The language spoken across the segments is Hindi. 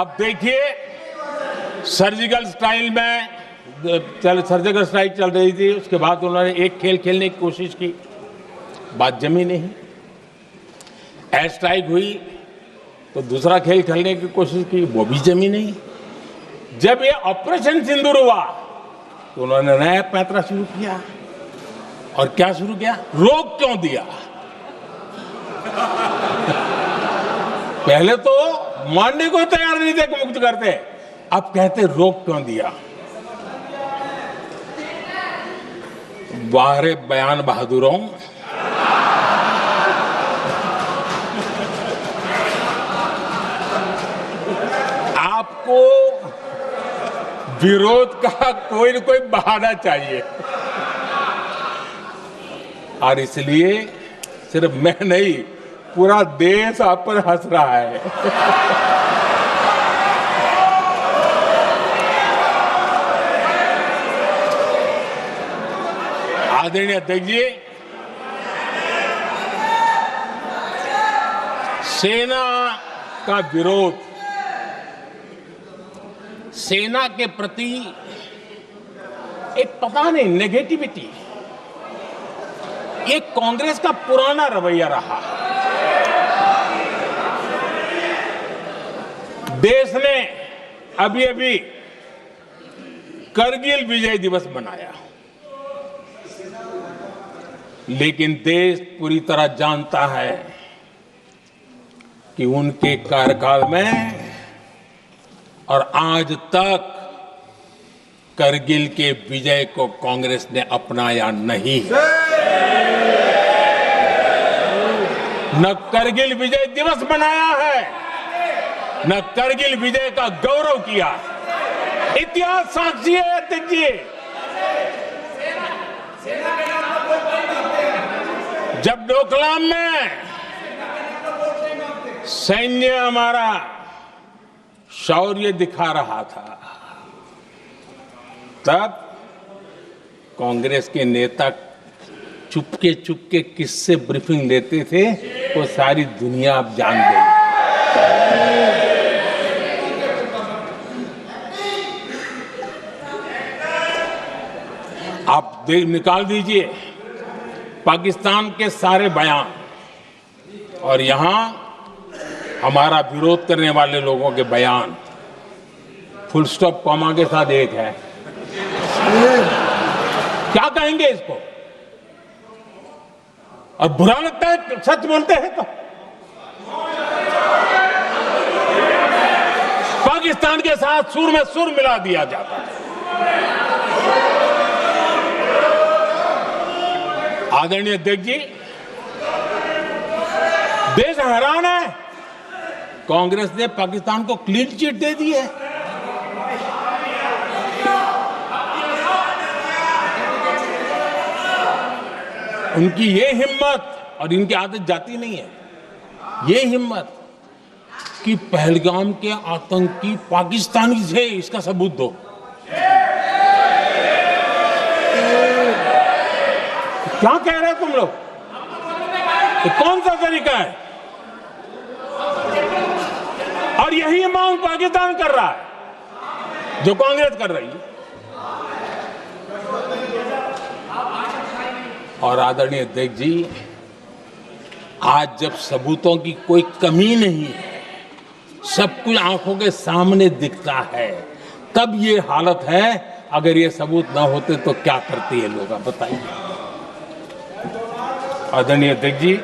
अब देखिए सर्जिकल स्ट्राइक चल रही थी, उसके बाद उन्होंने एक खेल खेलने की कोशिश की, बात जमी नहीं। एयर स्ट्राइक हुई तो दूसरा खेल खेलने की कोशिश की, वो भी जमी नहीं। जब ये ऑपरेशन सिंदूर हुआ तो उन्होंने नया पैंतरा शुरू किया। और क्या शुरू किया? रोक क्यों दिया? पहले तो मानने को तैयार नहीं थे कि मुक्त करते, अब कहते रोक क्यों दिया। वारे बयान बहादुरों, आपको विरोध का कोई न कोई बहाना चाहिए। और इसलिए सिर्फ मैं नहीं, पूरा देश आप पर हंस रहा है। आदरणीय अध्यक्ष जी, सेना का विरोध, सेना के प्रति एक पता नहीं नेगेटिविटी, ये कांग्रेस का पुराना रवैया रहा। देश ने अभी अभी करगिल विजय दिवस मनाया, लेकिन देश पूरी तरह जानता है कि उनके कार्यकाल में और आज तक करगिल के विजय को कांग्रेस ने अपनाया नहीं। न करगिल विजय दिवस मनाया है, न करगिल विजय का गौरव किया। इतिहास साक्षी है अध्यक्ष जी। जब डोकलाम में सैन्य हमारा शौर्य दिखा रहा था, तब कांग्रेस के नेता चुपके चुपके किससे ब्रीफिंग लेते थे वो सारी दुनिया अब जान गई। आप निकाल दीजिए पाकिस्तान के सारे बयान और यहां हमारा विरोध करने वाले लोगों के बयान, फुल स्टॉप कॉमा के साथ एक है। क्या कहेंगे इसको? और बुरा लगता है सच बोलते हैं तो। पाकिस्तान के साथ सुर में सुर मिला दिया जाता है। आदरणीय अध्यक्ष जी, देश हैरान है, कांग्रेस ने पाकिस्तान को क्लीन चिट दे दी है। उनकी ये हिम्मत, और इनकी आदत जाती नहीं है, ये हिम्मत कि पहलगाम के आतंकी पाकिस्तानी थे, इसका सबूत दो। क्या कह रहे हैं तुम लोग? तो कौन सा तरीका है? और यही मांग पाकिस्तान कर रहा है जो कांग्रेस कर रही है। और आदरणीय अध्यक्ष जी, आज जब सबूतों की कोई कमी नहीं है, सब कुछ आंखों के सामने दिखता है, तब ये हालत है। अगर ये सबूत ना होते तो क्या करते ये लोग, आप बताइए। आदरणीय अध्यक्ष जी,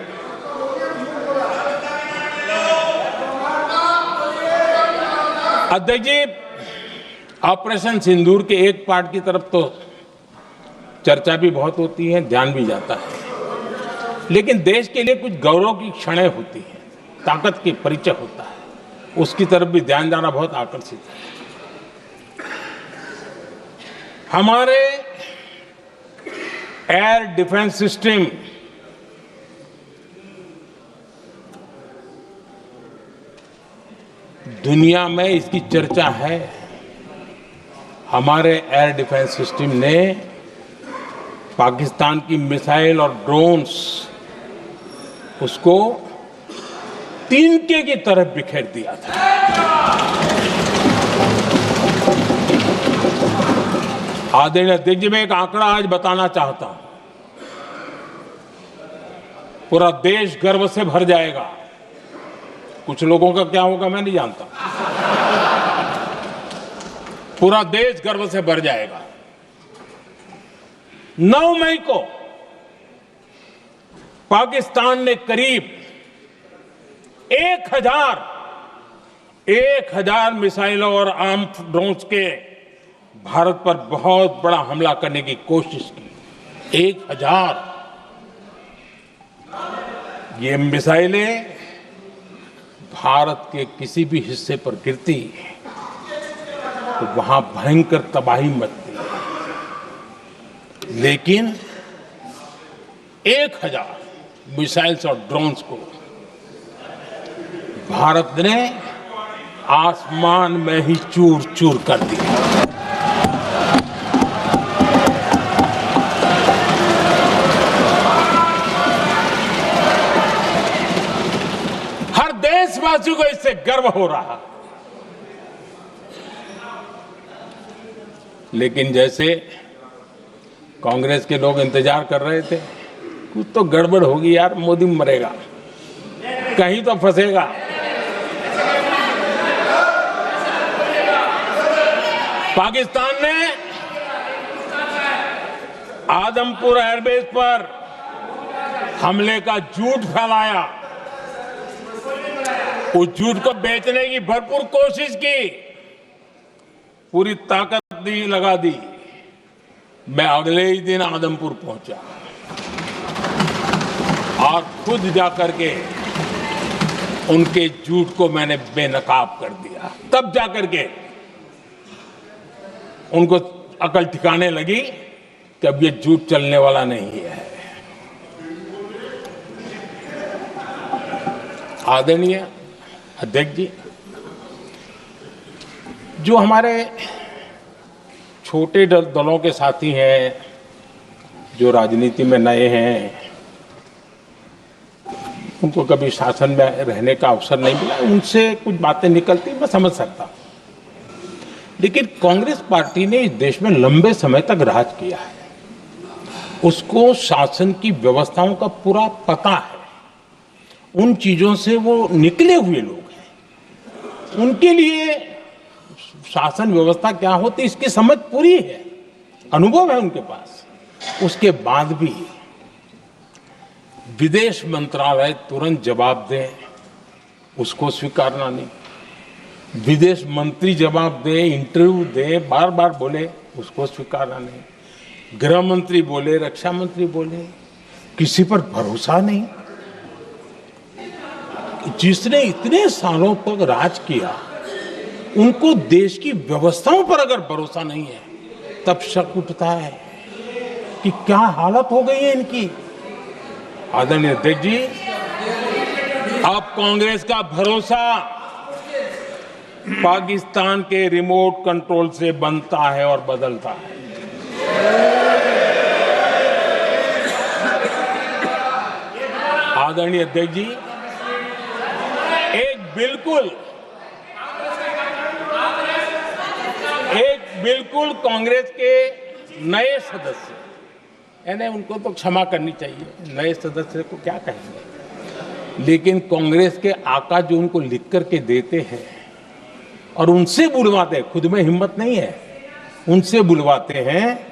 ऑपरेशन सिंदूर के एक पार्ट की तरफ तो चर्चा भी बहुत होती है, ध्यान भी जाता है, लेकिन देश के लिए कुछ गौरव की क्षणें होती हैं, ताकत की परिचय होता है, उसकी तरफ भी ध्यान जाना बहुत आकर्षित है। हमारे एयर डिफेंस सिस्टम दुनिया में इसकी चर्चा है। हमारे एयर डिफेंस सिस्टम ने पाकिस्तान की मिसाइल और ड्रोन्स उसको तिनके की तरफ बिखेर दिया था। आदरणीय अध्यक्ष जी, मैं एक आंकड़ा आज बताना चाहता हूं, पूरा देश गर्व से भर जाएगा। कुछ लोगों का क्या होगा मैं नहीं जानता, पूरा देश गर्व से भर जाएगा। 9 मई को पाकिस्तान ने करीब 1000 मिसाइलों और आर्म्ड ड्रोन्स के भारत पर बहुत बड़ा हमला करने की कोशिश की। 1000 ये मिसाइलें भारत के किसी भी हिस्से पर गिरती तो वहां भयंकर तबाही मचती, लेकिन 1000 मिसाइल्स और ड्रोन्स को भारत ने आसमान में ही चूर चूर कर दिया। हर देशवासी को इससे गर्व हो रहा। लेकिन जैसे कांग्रेस के लोग इंतजार कर रहे थे, कुछ तो गड़बड़ होगी यार, मोदी मरेगा, कहीं तो फंसेगा। पाकिस्तान ने आदमपुर एयरबेस पर हमले का झूठ फैलाया, उस झूठ को बेचने की भरपूर कोशिश की, पूरी ताकत लगा दी। मैं अगले ही दिन आदमपुर पहुंचा और खुद जाकर के उनके झूठ को मैंने बेनकाब कर दिया। तब जाकर के उनको अकल ठिकाने लगी कि अब ये झूठ चलने वाला नहीं है। आदरणीय अध्यक्ष जी, जो हमारे छोटे दलों के साथी हैं, जो राजनीति में नए हैं, उनको कभी शासन में रहने का अवसर नहीं मिला, उनसे कुछ बातें निकलती मैं समझ सकता हूं। लेकिन कांग्रेस पार्टी ने इस देश में लंबे समय तक राज किया है, उसको शासन की व्यवस्थाओं का पूरा पता है, उन चीजों से वो निकले हुए लोग हैं, उनके लिए शासन व्यवस्था क्या होती इसकी समझ पूरी है, अनुभव है उनके पास। उसके बाद भी विदेश मंत्रालय तुरंत जवाब दे, उसको स्वीकारना नहीं। विदेश मंत्री जवाब दे, इंटरव्यू दे, बार बार बोले, उसको स्वीकारना नहीं। गृह मंत्री बोले, रक्षा मंत्री बोले, किसी पर भरोसा नहीं। जिसने इतने सालों तक राज किया, उनको देश की व्यवस्थाओं पर अगर भरोसा नहीं है, तब शक उठता है कि क्या हालत हो गई है इनकी। आदरणीय अध्यक्ष जी, अब कांग्रेस का भरोसा पाकिस्तान के रिमोट कंट्रोल से बनता है और बदलता है। आदरणीय अध्यक्ष जी, एक बिल्कुल कांग्रेस के नए सदस्य, यानी उनको तो क्षमा करनी चाहिए, नए सदस्य को क्या कहेंगे, लेकिन कांग्रेस के आका जो उनको लिख करके देते हैं और उनसे बुलवाते हैं, खुद में हिम्मत नहीं है, उनसे बुलवाते हैं